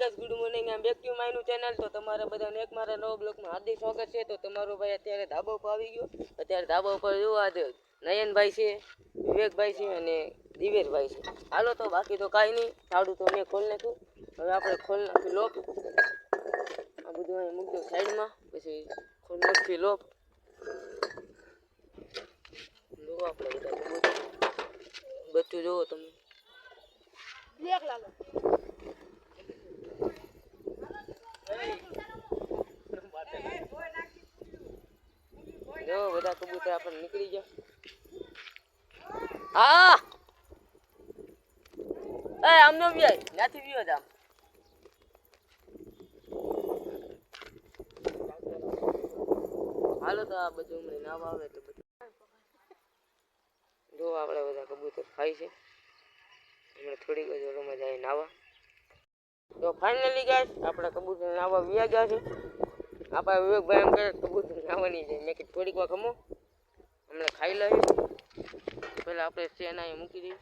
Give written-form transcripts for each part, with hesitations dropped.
Guys good morning આમ back to my new channel. તો તમારા બધાને એક મારા નવા બ્લોગમાં હાર્દિક સ્વાગત છે. તો તમારો ભાઈ અત્યારે ધાબા ઉપર આવી ગયો. અત્યારે ધાબા ઉપર જોવા આજે નયનભાઈ છે, વિવેકભાઈ છે અને દિવેશભાઈ છે. હાલો તો બાકી તો કાંઈ નહીં, થાળું તો મેં ખોલ નાખ્યું. હવે આપણે ખોલ નાખી લોક. આ બધું અહીં મૂકજો સાઈડમાં, પછી ખોલ નાખી લોક. જોવો આપણે બધા બધું જોવો તમે. દેખ લાલો જો બધા કબૂતર આપણે નીકળી ગયા. હા એ આમનો બી ત્યાંથી બી આમ હાલો તો આ બધું હમણાં નાવા આવે એટલે બધું જો આપણે બધા કબૂતર ખાય છે. હમણાં થોડીક જ વારમાં જાય નાવા. તો ફાઇનલી ગાઈસ આપણે કબૂતર નાવા વ્યા ગયા છે. આપણે વિવેકભાઈ એમ કહે કબૂતર નાવાની છે. મેં કીધું થોડીક વાર ખમો, હમણાં ખાઈ લઈએ. પહેલાં આપણે ચેન અહીં મૂકી દઈએ.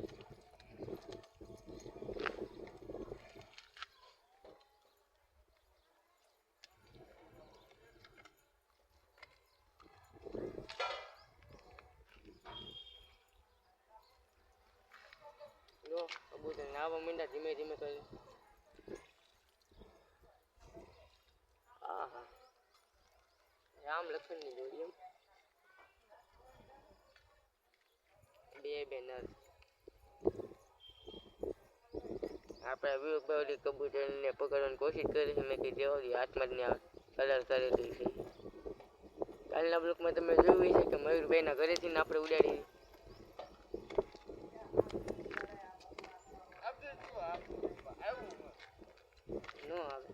જો કબૂતર નાવા માંડ્યા ધીમે ધીમે કરી. આહા રામ લખનની જોડી એમ બે નર. આપણે વિવેકભાઈ ઓલી કબૂતરને પકડવાની કોશિશ કરી છે. મેં કીધું ઓલી હાથમાં જ ને કલર કરેલી છે. કાલના બ્લોકમાં તમે જોયું છે કે મયુરભાઈના ઘરેથી ને આપણે ઉડાડી ન આવે.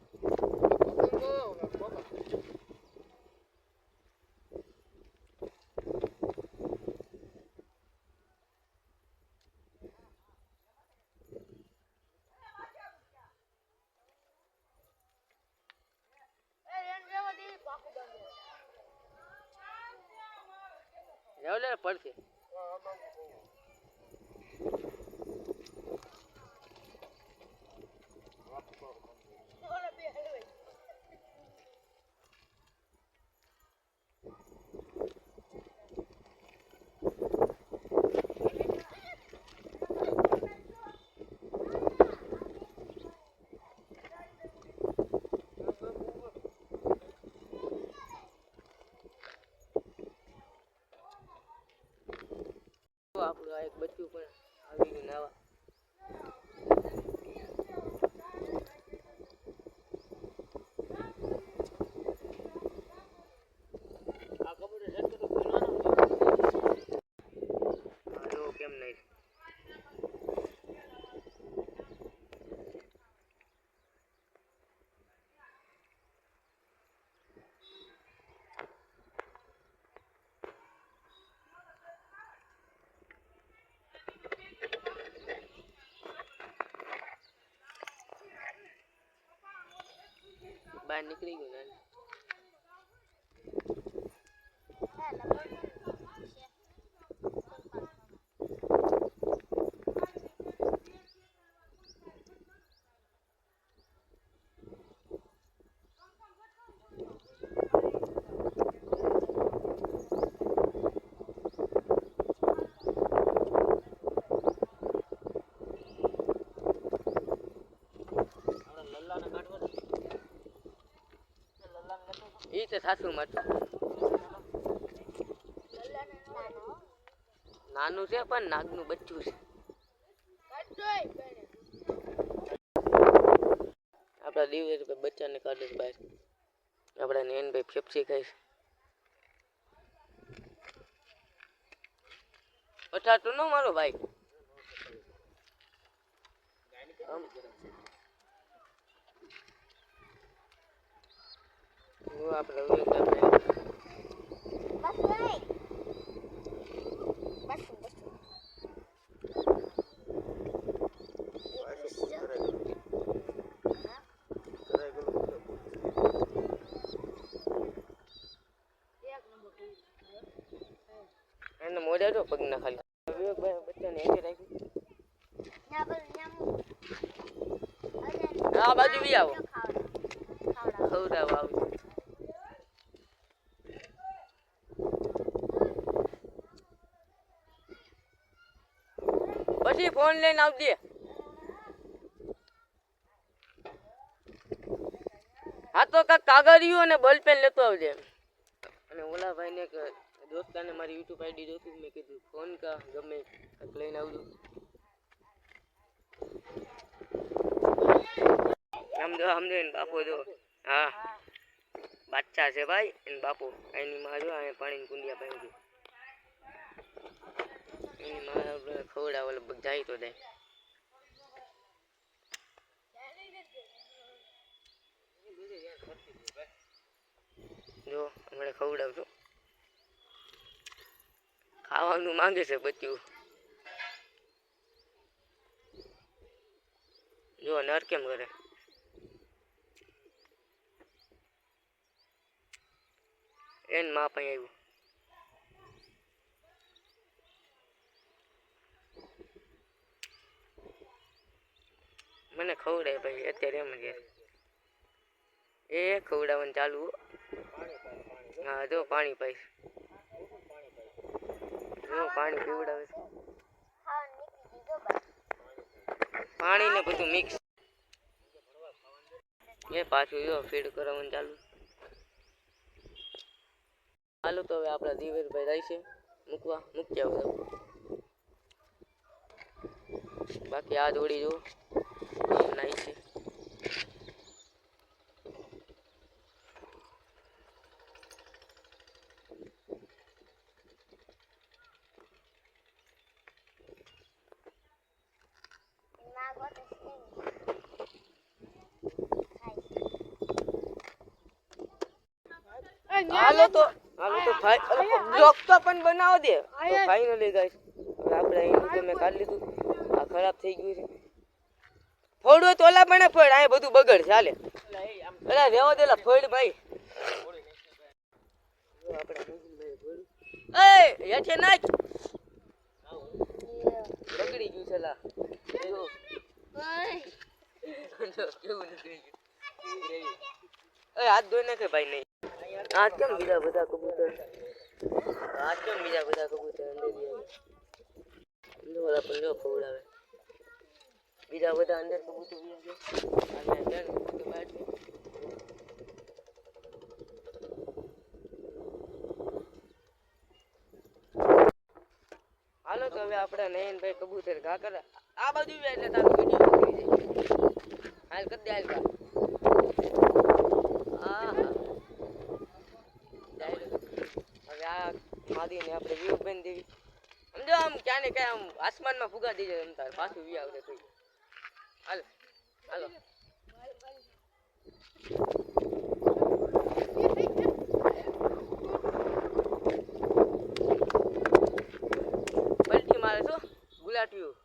લે પડશે. આપણું આ એક બચ્ચું પણ આવી ગયું નાવા. આ કબૂતર ઝટકે તો બોલવાનો કેમ નહીં. બહાર નીકળી ગયું ને એ તો સાસુ માટે નાનું છે પણ નાગનું બચ્ચું છે. આપણા દિવસ બચ્ચાને કાઢે બહાર. આપણા નયનભાઈ ફેફસી ખાઈશ. પછાતું ન મારો ભાઈ. આપણે એને મોઢા જો પગ ના ખાલી. વિવેકભાઈ બચ્ચાને હેઠે રાખ્યું. આ બાજુ બી આવો ખવડાવ આવું પછી ફોન લઈને આવજે હા તો કાંક કાગળિયું અને બોલ પેન લેતો આવજે અને ઓલા ભાઈને એક દોસ્તાને મારી યુટ્યુબ આઈડી જોતું મેં કીધું ફોન કા ગમે કાંક લઈને આવજો સમજો એને બાપો જો હા બાદશાહ છે ભાઈ એને બાપો એની માં જો અહીંયા પાણીની કુંડિયા પાણી એની માં ખવડાવે લગભગ જાય તો જાય જો હમણાં ખવડાવજો ખાવાનું માંગે છે બચ્યું જો નર કેમ કરે એને માં પાસે આવ્યું મને ખવડાય ભાઈ અત્યારે એમ જ એ ખવડાવવાનું ચાલુ હા જો પાણી પાઈશ જો પાણી પીવડાવે છે પાણી ને બધું મિક્સ એ પાછું જો ફીડ કરવાનું ચાલુ હાલો તો હવે આપણા દિવેશભાઈ જાય છે મૂકી આવો બાકી આ દોડી જો નાઈ છે હાલો તો બ્લોક તો પણ બનાવો દે તો ફાઇનલી ગાઈસ હવે આપણે અહીં તો મેં કાઢી લીધું આ ખરાબ થઈ ગયું છે ફોડો તો ઓલા પણ ફોડ આ બધું બગડ ચાલે અલા રેવો દેલા ફોડ ભાઈ જો આપણે એ હેઠે નાખ બગડી ગયું છે લા જો કેવું નીકળી ગયું એ હાથ ધોઈ નાખે ભાઈ નહીં આજ કેમ બીજા બધા કબૂતર અંદર ઓલા પણ જો ખવડાવે બીજા બધા અંદર કબૂતર અને હાલો તો હવે આપણે નયનભાઈ કબૂતર ઘા કરે આ બાજુ એટલે તારો વિડીયો ઉતરી જાય હાલ કરી દે હાલ કા હવે આ માદીને આપણે વ્યૂ બેન દેવી સમજો આમ ક્યાં ને ક્યાં આમ આસમાનમાં ફુગા દેજો એમ તાર પાછું વી આવડે તો હાલ હાલો પલટી મારે છો ગુલાટિયું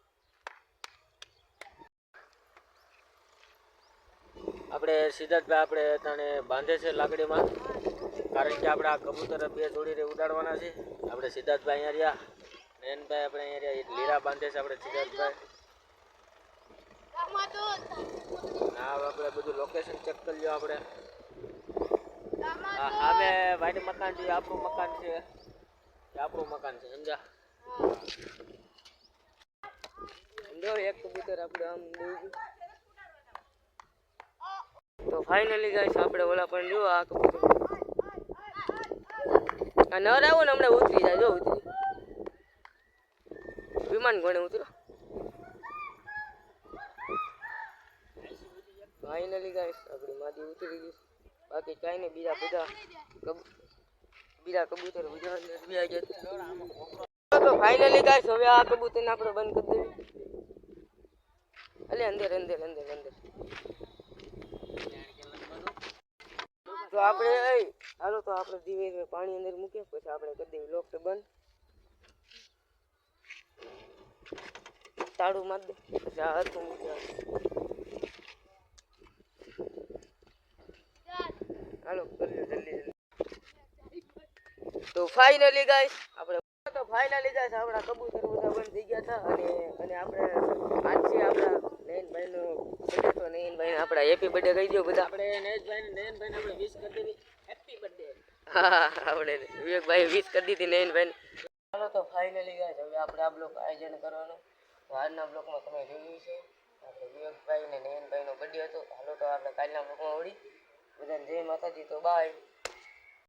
આપણે સિદ્ધાર્થભાઈ આપણે તને બાંધે છે લાકડીમાં કારણ કે આપણે આ કબૂતર બે જોડીને ઉડાડવાના છે આપણે સિદ્ધાર્થભાઈ અહીંયા રહ્યા નયનભાઈ આપણે અહીંયા રહ્યા લીરા બાંધે છે આપણે સિદ્ધાર્થભાઈ હા આપણે બધું લોકેશન ચેક કરી લ્યો આપણે સામે વાઈટ મકાન છે આપણું મકાન છે આપણું મકાન છે સમજા સમજો એક કબૂતર આપણે આમ દઈ તો ફાઇનલી ગાઈસ આપણે ઓલા પણ જો આ કબૂતર આ નર આવો ને હમણાં ઉતરી જાય જો ઉતરી વિમાન ગણે ઉતરો ફાઇનલી ગાઈસ આપણી માદી ઉતરી ગઈ બાકી કાંઈ નહીં બીજા કબૂતર બીજા અંદર બી આવી ગયા તો ફાઇનલી ગાઈસ હવે આ કબૂતરને આપણે બંધ કરી દેવી અલે અંદર તો આપણે હાલો તો આપણે દિવેશ પાણી અંદર મૂકીએ પછી આપણે કરી દેવી લોક બંધ તાળું માર દે પછી આ હરખું મૂકી હાલો કરી જલ્દી તો ફાઇનલી ગાઈસ આપણે આપણા કબૂતર બધા બંધ થઈ ગયા હતા અને આપણે આજે આપણા નયનભાઈનો તો નયનભાઈને આપણા હેપી બર્થડે કહી દો બધા. આપણે નયનભાઈને આપણે વિશ કરી દેવી હેપી બર્થડે. હા આપણે વિવેકભાઈ વિશ કરી દીધી નયનભાઈને. ચાલો તો ફાઇનલી ગાઈસ હવે આપણે આ બ્લોક આયોજન કરવાનું. તો આજના બ્લોકમાં તમે જોયું છે આપણે વિવેકભાઈ ને નયનભાઈનો બર્થડે હતો. હાલો તો આપણે કાલના બ્લોકમાં વળી બધાને જય માતાજી. તો બાય.